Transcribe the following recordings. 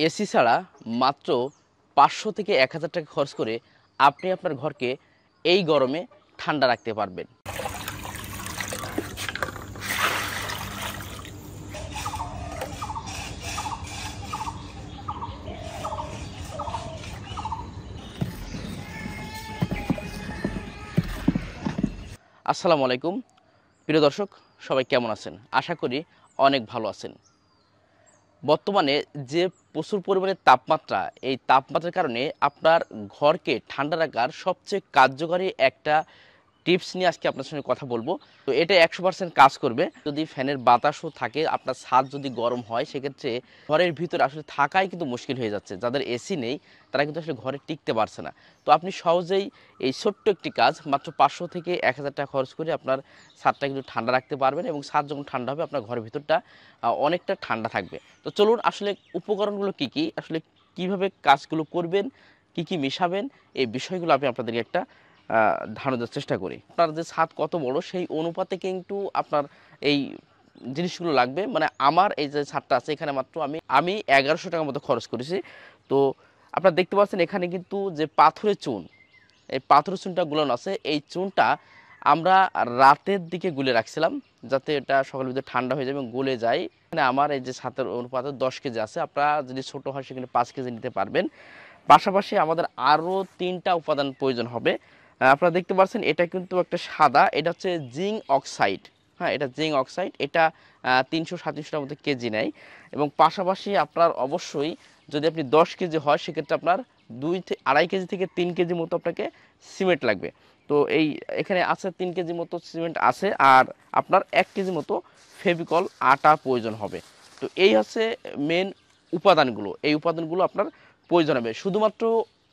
AC ছাড়া মাত্র ৫০০ থেকে ১,০০০ টাকা খরচ করে আপনি আপনার ঘরকে এই গরমে ঠান্ডা রাখতে পারবেন। আসসালামু আলাইকুম প্রিয় দর্শক, সবাই কেমন আছেন? আশা করি অনেক ভালো আছেন। বর্তমানে যে প্রচুর পরিমাণে তাপমাত্রা, এই তাপমাত্রার কারণে আপনার ঘরকে ঠান্ডা রাখার সবচেয়ে কার্যকরী একটা টিপস নিয়ে আজকে আপনার সঙ্গে কথা বলবো। তো এটা 100% কাজ করবে। যদি ফ্যানের বাতাসও থাকে, আপনার ছাদ যদি গরম হয়, সেক্ষেত্রে ঘরের ভিতরে আসলে থাকাই কিন্তু মুশকিল হয়ে যাচ্ছে। যাদের এসি নেই তারা কিন্তু আসলে ঘরে টিকতে পারছে না। তো আপনি সহজেই এই ছোট্ট একটি কাজ মাত্র ৫০০ থেকে ১,০০০ টাকা খরচ করে আপনার ছাদটা কিন্তু ঠান্ডা রাখতে পারবেন, এবং ছাদ যখন ঠান্ডা হবে আপনার ঘরের ভিতরটা অনেকটা ঠান্ডা থাকবে। তো চলুন, আসলে উপকরণগুলো কি কি, আসলে কিভাবে কাজগুলো করবেন, কি কি মিশাবেন, এই বিষয়গুলো আমি আপনাদেরকে একটা ধারণা দেওয়ার চেষ্টা করি। আপনার যে ছাদ কত বড় সেই অনুপাতে কিন্তু আপনার এই জিনিসগুলো লাগবে। মানে আমার এই যে ছাদটা আছে, এখানে মাত্র আমি ১১০০ টাকার মতো খরচ করেছি। তো আপনারা দেখতে পাচ্ছেন এখানে কিন্তু যে পাথরের চুন, এই পাথরের চুনটা গুলানো আছে। এই চুনটা আমরা রাতের দিকে গুলে রাখছিলাম, যাতে এটা সকালের ভিতরে ঠান্ডা হয়ে যাবে এবং গলে যায়। এখানে আমার এই যে ছাদের অনুপাতে ১০ কেজি আছে। আপনারা যদি ছোটো হয় সেখানে ৫ কেজি নিতে পারবেন। পাশাপাশি আমাদের আরও ৩টা উপাদান প্রয়োজন হবে। আপনারা দেখতে পাচ্ছেন এটা কিন্তু একটা সাদা, এটা হচ্ছে জিঙ্ক অক্সাইড। হ্যাঁ, এটা জিঙ্ক অক্সাইড। এটা ৩০০-৩৭০টার মতো কেজি নেয়। এবং পাশাপাশি আপনার অবশ্যই যদি আপনি ১০ কেজি হয় সেক্ষেত্রে আপনার ২-২.৫ কেজি থেকে ৩ কেজি মতো আপনাকে সিমেন্ট লাগবে। তো এখানে আছে ৩ কেজি মতো সিমেন্ট আছে, আর আপনার ১ কেজি মতো ফেভিকল আটা প্রয়োজন হবে। তো এই হচ্ছে মেন উপাদানগুলো। এই উপাদানগুলো আপনার প্রয়োজন হবে। শুধুমাত্র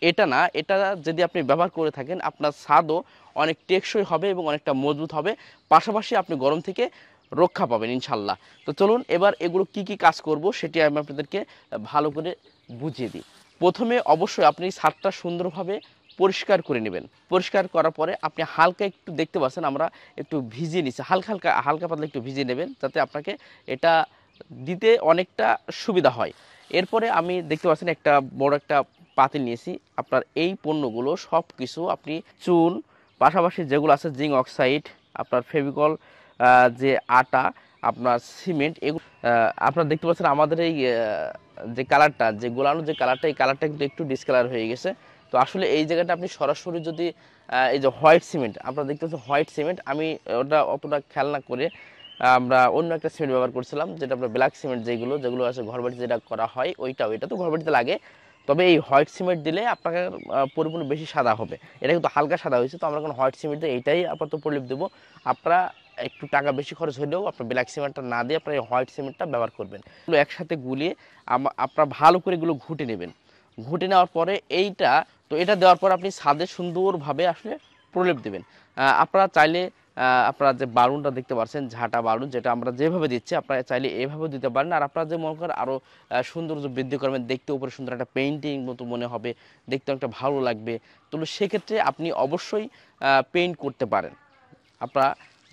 এটা না, এটা যদি আপনি ব্যবহার করে থাকেন আপনার ছাদও অনেক টেকসই হবে এবং অনেকটা মজবুত হবে। পাশাপাশি আপনি গরম থেকে রক্ষা পাবেন ইনশাল্লাহ। তো চলুন এবার এগুলো কি কি কাজ করব সেটি আমি আপনাদেরকে ভালো করে বুঝিয়ে দিই। প্রথমে অবশ্যই আপনি ছাদটা সুন্দরভাবে পরিষ্কার করে নেবেন। পরিষ্কার করার পরে আপনি হালকা একটু দেখতে পাচ্ছেন আমরা একটু ভিজিয়ে নিচ্ছি, হালকা হালকা হালকা পাতলা একটু ভিজিয়ে নেবেন, যাতে আপনাকে এটা দিতে অনেকটা সুবিধা হয়। এরপরে আমি দেখতে পাচ্ছেন একটা বড় একটা পাতিল নিয়েছি। আপনার এই পণ্যগুলো সব কিছু আপনি চুন, পাশাপাশি যেগুলো আছে জিঙ্ক অক্সাইড, আপনার ফেভিকল, যে আটা, আপনার সিমেন্ট, এগুলো আপনারা দেখতে পাচ্ছেন আমাদের এই যে কালারটা, যে গোলানো যে কালারটা, এই কালারটা কিন্তু একটু ডিসকালার হয়ে গেছে। তো আসলে এই জায়গাটা আপনি সরাসরি যদি এই যে হোয়াইট সিমেন্ট, আপনারা দেখতে পাচ্ছেন হোয়াইট সিমেন্ট, আমি ওটা অতটা খেয়াল না করে আমরা অন্য একটা সিমেন্ট ব্যবহার করছিলাম, যেটা আপনার ব্ল্যাক সিমেন্ট, যেগুলো আছে ঘরবাড়িতে যেটা করা হয়, ওইটা তো ঘরবাড়িতে লাগে। তবে এই হোয়াইট সিমেন্ট দিলে আপনাকে পরিপূর্ণ বেশি সাদা হবে। এটা কিন্তু হালকা সাদা হয়েছে, তো আমরা এখন হোয়াইট সিমেন্ট দিয়ে এইটাই আপাতত প্রলেপ দেবো। আপনারা একটু টাকা বেশি খরচ হলেও আপনার ব্ল্যাক সিমেন্টটা না দিয়ে আপনার এই হোয়াইট সিমেন্টটা ব্যবহার করবেন। এগুলো একসাথে গুলিয়ে আপনারা ভালো করে এগুলো ঘুটে নেবেন। ঘুটে নেওয়ার পরে এটা দেওয়ার পর আপনি ছাদে সুন্দরভাবে আসলে প্রলেপ দেবেন। আপনারা চাইলে আপনারা যে বালুনটা দেখতে পাচ্ছেন, ঝাঁটা বালুন, যেটা আমরা যেভাবে দিচ্ছি আপনারা চাইলে এভাবেও দিতে পারেন। আর আপনারা যে মনে করেন আরও সৌন্দর্য বৃদ্ধি করবেন, দেখতে উপরে সুন্দর একটা পেইন্টিং মতো মনে হবে, দেখতে একটা ভালো লাগবে, তো সেক্ষেত্রে আপনি অবশ্যই পেইন্ট করতে পারেন। আপনারা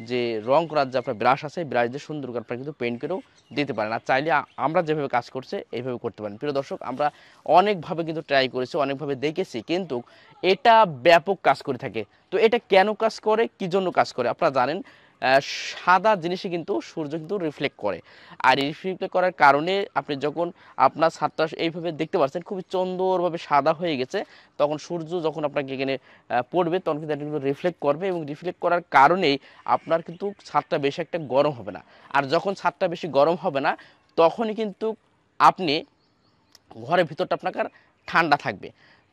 যে রং করার যে আপনার ব্রাশ আছে, ব্রাশ দিয়ে সুন্দর করে আপনারা কিন্তু পেইন্ট করেও দিতে পারেন। আর চাইলে আমরা যেভাবে কাজ করছে এইভাবে করতে পারেন। প্রিয় দর্শক, আমরা অনেকভাবে কিন্তু ট্রাই করেছি, অনেকভাবে দেখেছি, কিন্তু এটা ব্যাপক কাজ করে থাকে। তো এটা কেন কাজ করে, কী জন্য কাজ করে আপনারা জানেন? সাদা জিনিসে কিন্তু সূর্য কিন্তু রিফ্লেক্ট করে, আর এই রিফ্লেক্ট করার কারণে আপনি যখন আপনার ছাদটা এইভাবে দেখতে পাচ্ছেন খুবই সুন্দরভাবে সাদা হয়ে গেছে, তখন সূর্য যখন আপনাকে এখানে পড়বে তখন কিন্তু এটা কিন্তু রিফ্লেক্ট করবে, এবং রিফ্লেক্ট করার কারণেই আপনার কিন্তু ছাদটা বেশি একটা গরম হবে না। আর যখন ছাদটা বেশি গরম হবে না তখনই কিন্তু আপনি ঘরের ভিতরটা আপনার ঠান্ডা থাকবে।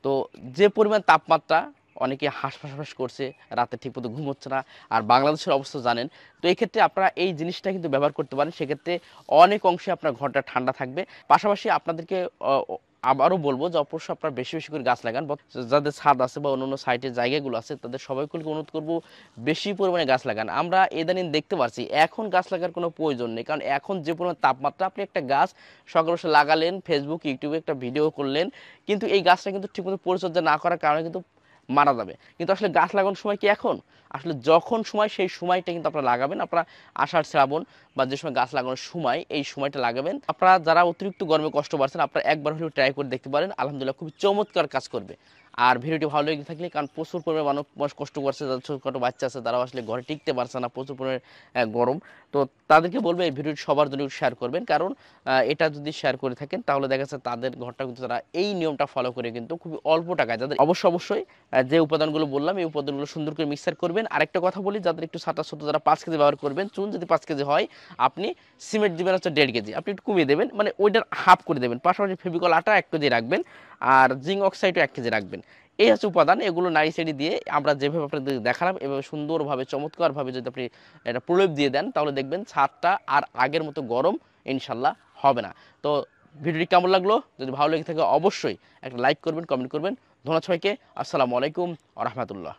তো যে পরিমাণ তাপমাত্রা, অনেকে হাঁসফাঁস করছে, রাতে ঠিকমতো ঘুম হচ্ছে না, আর বাংলাদেশের অবস্থা জানেন। তো এই ক্ষেত্রে আপনারা এই জিনিসটা কিন্তু ব্যবহার করতে পারেন, সেক্ষেত্রে অনেক অংশে আপনার ঘরটা ঠান্ডা থাকবে। পাশাপাশি আপনাদেরকে আবারও বলবো যে অবশ্যই আপনারা বেশি বেশি করে গাছ লাগান। যাদের ছাদ আছে বা অন্য অন্য জায়গাগুলো আছে তাদের সবাইকে অনুরোধ করবো বেশি পরিমাণে গাছ লাগান। আমরা ইদানিং দেখতে পাচ্ছি এখন গাছ লাগার কোনো প্রয়োজন নেই, কারণ এখন যে পরিমাণ তাপমাত্রা, আপনি একটা গাছ সকাল বসে লাগালেন, ফেসবুক ইউটিউবে একটা ভিডিও করলেন, কিন্তু এই গাছটা কিন্তু ঠিকমতো পরিচর্যা না করার কারণে কিন্তু মারা যাবে। কিন্তু আসলে গাছ লাগানোর সময় কি এখন? আসলে যখন সময় সেই সময়টা কিন্তু আপনারা লাগাবেন। আপনারা আষাঢ় শ্রাবণ বা যে সময় গাছ লাগানোর সময় এই সময়টা লাগাবেন। আপনারা যারা অতিরিক্ত গরমে কষ্ট পাচ্ছেন আপনারা একবার হলেও ট্রাই করে দেখতে পারেন, আলহামদুলিল্লাহ খুবই চমৎকার কাজ করবে। আর ভিডিওটি ভালো লেগে থাকলে, কারণ প্রচুর পরিমাণে মানুষ কষ্ট করছে, যাদের ছোটখাটো বাচ্চা আছে তারাও আসলে ঘরে টিকতে পারছে না, প্রচুর পরিমাণে গরম। তো তাদেরকে বলবে এই ভিডিওটি সবার জন্য শেয়ার করবেন, কারণ এটা যদি শেয়ার করে থাকেন তাহলে দেখা যাচ্ছে তাদের ঘরটা কিন্তু তারা এই নিয়মটা ফলো করে কিন্তু খুবই অল্প টাকায়, যাদের অবশ্যই যে উপাদানগুলো বললাম এই উপাদানগুলো সুন্দর করে মিক্সার করবেন। আরেকটা কথা বলি, যাদের একটু ছাটা ছোট, যারা 5 কেজি ব্যবহার করবেন, চুন যদি 5 কেজি হয় আপনি সিমেন্ট দিবেন হচ্ছে 1.5 কেজি, আপনি একটু কমিয়ে দেবেন, মানে ওইটার হাফ করে দেবেন। পাশাপাশি ফেভিকল আটা 1 কেজি রাখবেন, আর জিঙ্ক অক্সাইডও 1 কেজি রাখবেন। এই হচ্ছে উপাদান। এগুলো নাড়ি সাইডি দিয়ে আমরা যেভাবে আপনাদের দেখালাম এভাবে সুন্দরভাবে চমৎকারভাবে যদি আপনি এটা প্রলেপ দিয়ে দেন তাহলে দেখবেন ছাদটা আর আগের মতো গরম ইনশাল্লাহ হবে না। তো ভিডিওটি কেমন লাগলো? যদি ভালো লেগে থাকে অবশ্যই একটা লাইক করবেন, কমেন্ট করবেন। ধন্যবাদ সবাইকে। আসসালামু আলাইকুম ওয়া রাহমাতুল্লাহ।